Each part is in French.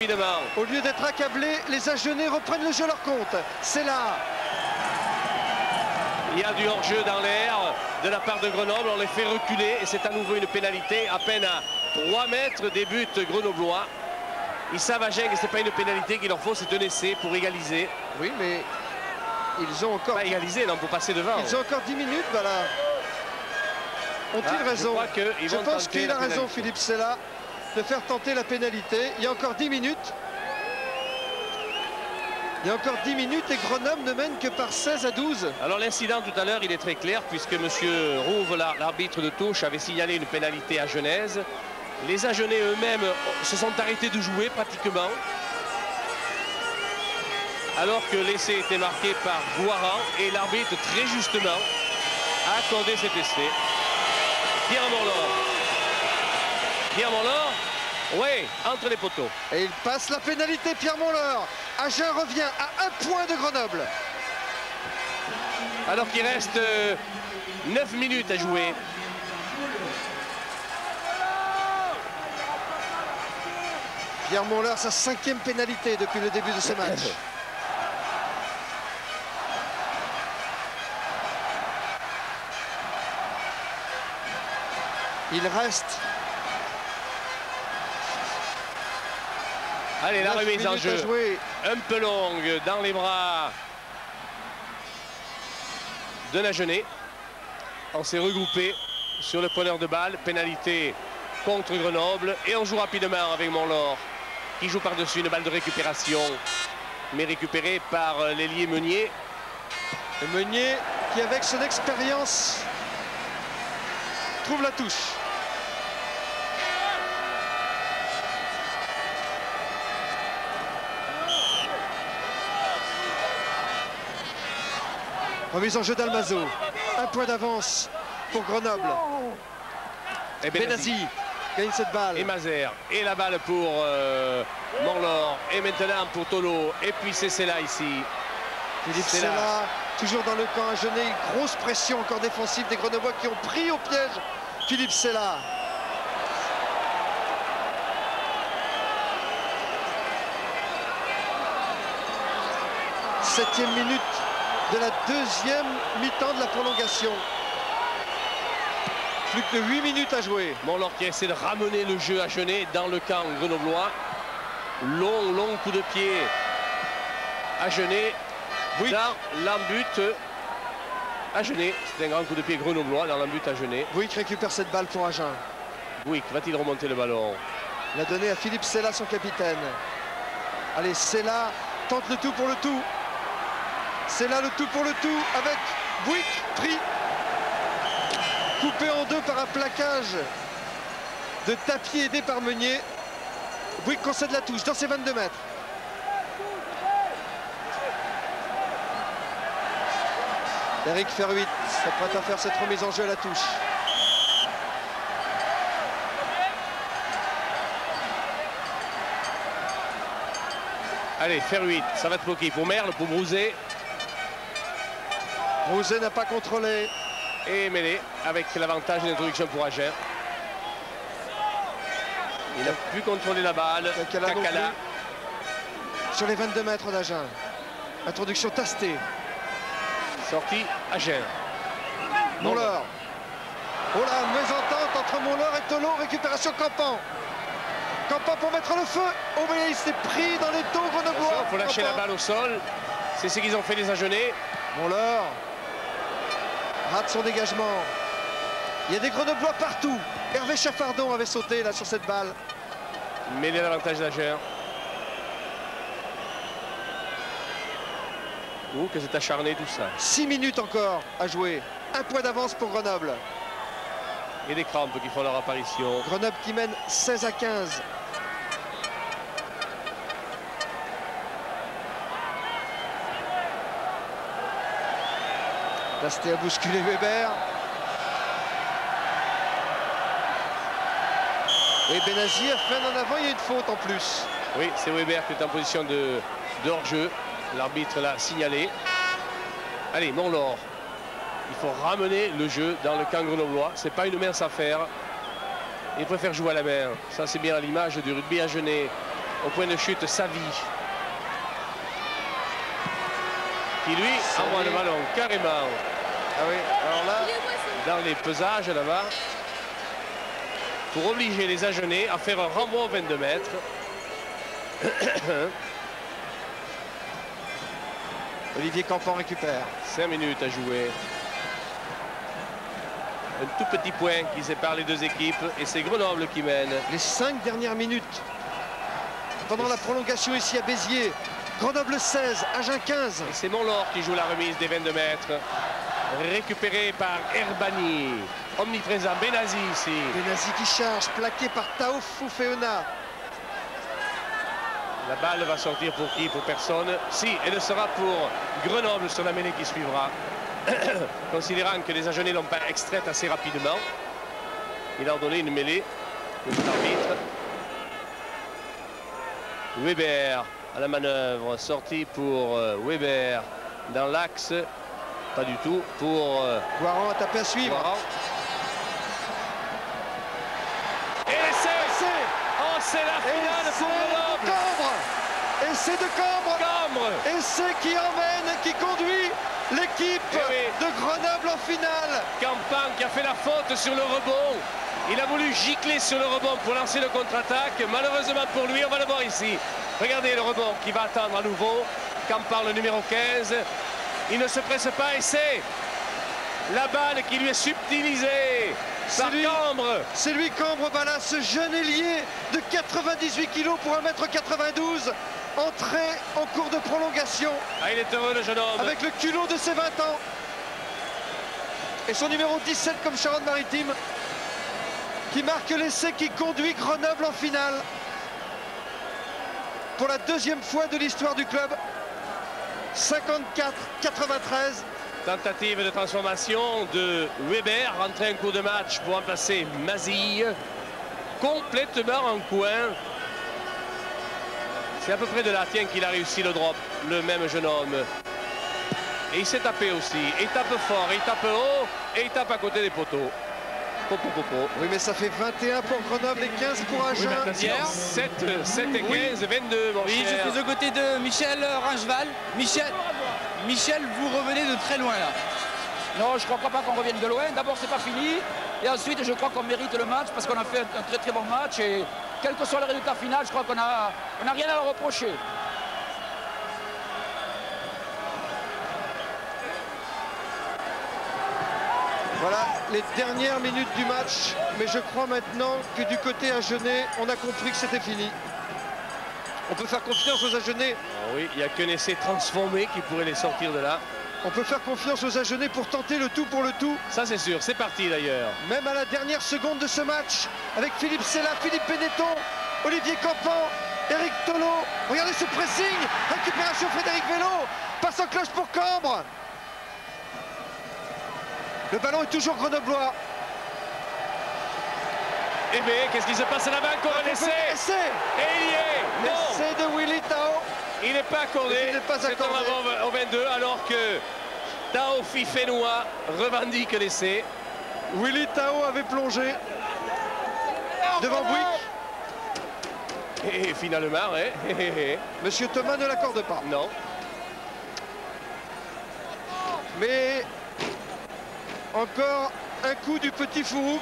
rapidement. Au lieu d'être accablés, les Agenais reprennent le jeu à leur compte. C'est là. Il y a du hors-jeu dans l'air de la part de Grenoble. On les fait reculer et c'est à nouveau une pénalité. À peine à 3 mètres des buts grenoblois. Ils savent à Geng que ce n'est pas une pénalité qu'il leur faut, c'est un essai pour égaliser. Oui, mais ils ont encore... Pas égaliser, non, pour passer devant. Ils ont encore 10 minutes, voilà. Ont-ils raison? Je pense qu'il a raison, Philippe Sella, de faire tenter la pénalité. Il y a encore 10 minutes. Il y a encore 10 minutes et Grenoble ne mène que par 16 à 12. Alors l'incident tout à l'heure, il est très clair puisque M. Rouve, l'arbitre de touche, avait signalé une pénalité à Genèse. Les Agenais eux-mêmes se sont arrêtés de jouer pratiquement. Alors que l'essai était marqué par Gouaran et l'arbitre très justement a accordé cet essai. Pierre Morlaur. Pierre Morlaur, oui, entre les poteaux. Et il passe la pénalité, Pierre Morlaur. Agen revient à 1 point de Grenoble. Alors qu'il reste 9 minutes à jouer. Pierre Morlaur, sa 5e pénalité depuis le début de ce match. Il reste... Allez, la remise en jeu, un peu longue dans les bras de Nagenais. On s'est regroupé sur le preneur de balle, pénalité contre Grenoble. Et on joue rapidement avec Morlaur, qui joue par-dessus une balle de récupération, mais récupérée par l'ailier Meunier. Et Meunier, qui avec son expérience, trouve la touche. Remise en jeu d'Almazo. 1 point d'avance pour Grenoble. Et Benazi gagne cette balle. Et Mazer. Et la balle pour Morlaur. Et maintenant pour Tolo. Et puis c'est Sella ici. Philippe Sella, toujours dans le camp agenais. Grosse pression encore défensive des Grenoblois qui ont pris au piège Philippe Sella. Septième minute de la deuxième mi-temps de la prolongation. Plus que 8 minutes à jouer. Morlaur qui essaie de ramener le jeu à Genève dans le camp grenoblois. Long coup de pied à Genève. Oui. Dans l'embut à Genève. C'est un grand coup de pied grenoblois dans l'embut à Genève. Bouyc récupère cette balle pour Agen. Bouyc va-t-il remonter le ballon? Il a donné à Philippe Sella, son capitaine. Allez, Sella tente le tout pour le tout. Sella le tout pour le tout avec Bouyc pris. Coupé en deux par un plaquage de Tapie aidé par Meunier. Bouyc concède la touche dans ses 22 mètres. Eric Ferruit s'apprête à faire cette remise en jeu à la touche. Allez, Ferruit, ça va être bloqué pour Merle, pour Brouzet. Brouzet n'a pas contrôlé. Et mêlé avec l'avantage d'introduction pour Agen. Il a pu contrôler la balle. Kakala. Sur les 22 mètres d'Agen. Introduction tastée. Sortie Agen. Morlaur. Oh là, mésentente entre Morlaur et Tolo. Récupération Campan. Campan pour mettre le feu. Oh mais il s'est pris dans les taux grenoblois. Il faut lâcher la balle au sol. C'est ce qu'ils ont fait les Agenais. Morlaur rate son dégagement. Il y a des grenoblois partout. Hervé Chaffardon avait sauté là sur cette balle. Mêlé l'avantage d'Agen. Oh, que c'est acharné tout ça. 6 minutes encore à jouer. 1 point d'avance pour Grenoble. Et des crampes qui font leur apparition. Grenoble qui mène 16 à 15. Tasté a bousculé Weber. Et Benazi a fait un en avant, il y a une faute en plus. Oui, c'est Weber qui est en position de hors-jeu. L'arbitre l'a signalé. Allez, Morlaur. Il faut ramener le jeu dans le camp grenoblois. C'est pas une mince affaire. Il préfère jouer à la main. Ça, c'est bien à l'image du rugby agenais au point de chute Savy. Qui lui envoie le ballon carrément. Ah oui, alors là, dans les pesages là-bas. Pour obliger les Agenais à faire un renvoi au 22 mètres. Olivier Campan récupère. 5 minutes à jouer. Un tout petit point qui sépare les deux équipes et c'est Grenoble qui mène. Les 5 dernières minutes pendant la prolongation ici à Béziers. Grenoble 16, Agen 15. Et c'est Montlort qui joue la remise des 22 mètres. Récupéré par Herbani. Omniprésent Benazi ici. Benazi qui charge, plaqué par Tao Foufeuna. La balle va sortir pour qui? Pour personne. Si, elle sera pour Grenoble sur la mêlée qui suivra. Considérant que les Agenais l'ont pas extraite assez rapidement. Il a ordonné une mêlée. Le arbitre. Weber à la manœuvre. Sortie pour Weber dans l'axe. Pas du tout pour Guaran a tapé à suivre. Guaran. Et l'essai. Oh, c'est la finale pour Grenoble. Et c'est de Cambre. Et c'est qui emmène, qui conduit l'équipe de Grenoble en finale. Campan qui a fait la faute sur le rebond. Il a voulu gicler sur le rebond pour lancer le contre-attaque. Malheureusement pour lui, on va le voir ici. Regardez le rebond qui va attendre à nouveau. Campan, le numéro 15. Il ne se presse pas et c'est la balle qui lui est subtilisée par Cambre. C'est lui Cambre, voilà, ce jeune ailier de 98 kg pour 1m92. Entré en cours de prolongation. Ah, il est heureux le jeune homme. Avec le culot de ses 20 ans. Et son numéro 17 comme Charente-Maritime. Qui marque l'essai qui conduit Grenoble en finale. Pour la deuxième fois de l'histoire du club. 54-93. Tentative de transformation de Weber, rentré en cours de match pour remplacer Mazille. Complètement en coin. C'est à peu près de là, tiens, qu'il a réussi le drop, le même jeune homme. Et il s'est tapé aussi. Il tape fort, il tape haut et il tape à côté des poteaux. Popo. Oui, mais ça fait 21 pour Grenoble et 15 pour Agen. Oui, 7 et 15, 22, mon oui, cher. je suis aux côtés de Michel Ringeval. Michel, vous revenez de très loin là. Non, je ne crois pas qu'on revienne de loin. D'abord, c'est pas fini. Et ensuite, je crois qu'on mérite le match parce qu'on a fait un très très bon match. Et quel que soit le résultat final, je crois qu'on n'a rien à leur reprocher. Voilà les dernières minutes du match. Mais je crois maintenant que du côté agenais, on a compris que c'était fini. On peut faire confiance aux Agenais. Oh oui, il n'y a qu'un essai transformé qui pourrait les sortir de là. On peut faire confiance aux Agenais pour tenter le tout pour le tout. Ça c'est sûr, c'est parti d'ailleurs. Même à la dernière seconde de ce match, avec Philippe Sella, Philippe Benetton, Olivier Campan, Eric Tolo. Regardez ce pressing. Récupération Frédéric Vélo. Passe en cloche pour Cambre. Le ballon est toujours grenoblois. Eh bien, qu'est-ce qui se passe là-bas? Encore un essai. Et il y est. L'essai de Willy Tao. Il n'est pas accordé. Il n'est pas accordé. Au 22, alors que Tao Fifenois revendique l'essai. Willy Tao avait plongé devant Bouygues. Et finalement, Monsieur Thomas ne l'accorde pas. Non. Mais encore un coup du petit Fouroux.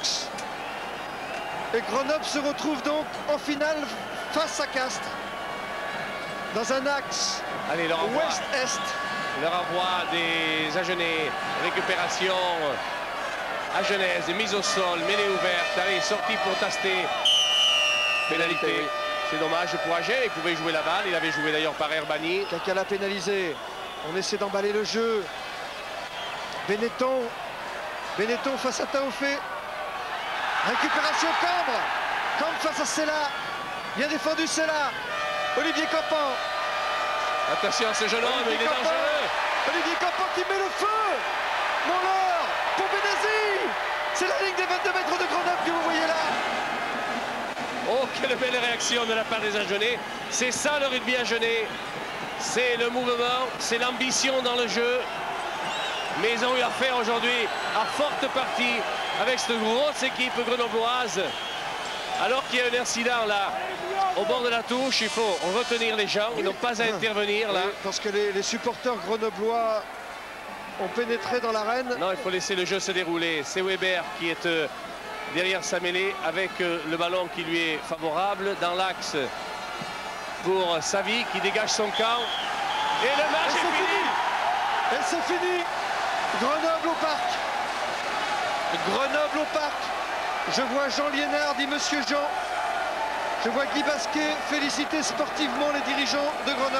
Et Grenoble se retrouve donc en finale face à Castres. Dans un axe ouest-est. Le renvoi des Agenais. Récupération agenaise, mise au sol, mêlée ouverte. Allez, sortie pour Tasté. Pénalité. C'est dommage pour Agen, il pouvait jouer la balle. Il avait joué d'ailleurs par Herbani. Kakala pénalisé. On essaie d'emballer le jeu. Benetton face à Taofé. Récupération Cambre. Cambre face à Sella. Bien défendu Sella. Olivier Campan. Attention, ce jeune homme, il est dangereux. Olivier Campan qui met le feu. Montlort pour Benazi. C'est la ligne des 22 mètres de Grenoble que vous voyez là. Oh, quelle belle réaction de la part des Agenais. C'est ça le rugby agenais. C'est le mouvement, c'est l'ambition dans le jeu. Mais ils ont eu affaire aujourd'hui à forte partie avec cette grosse équipe grenobloise Alors qu'il y a un incident là, au bord de la touche, il faut retenir les gens. Ils n'ont pas à intervenir là. Oui, parce que les supporters grenoblois ont pénétré dans l'arène. Non, il faut laisser le jeu se dérouler. C'est Weber qui est derrière sa mêlée avec le ballon qui lui est favorable dans l'axe pour Savi qui dégage son camp. Et le match est fini. Et c'est fini. Grenoble au parc. Grenoble au parc. Je vois Jean Liénard, dit Monsieur Jean. Je vois Guy Basquet féliciter sportivement les dirigeants de Grenoble.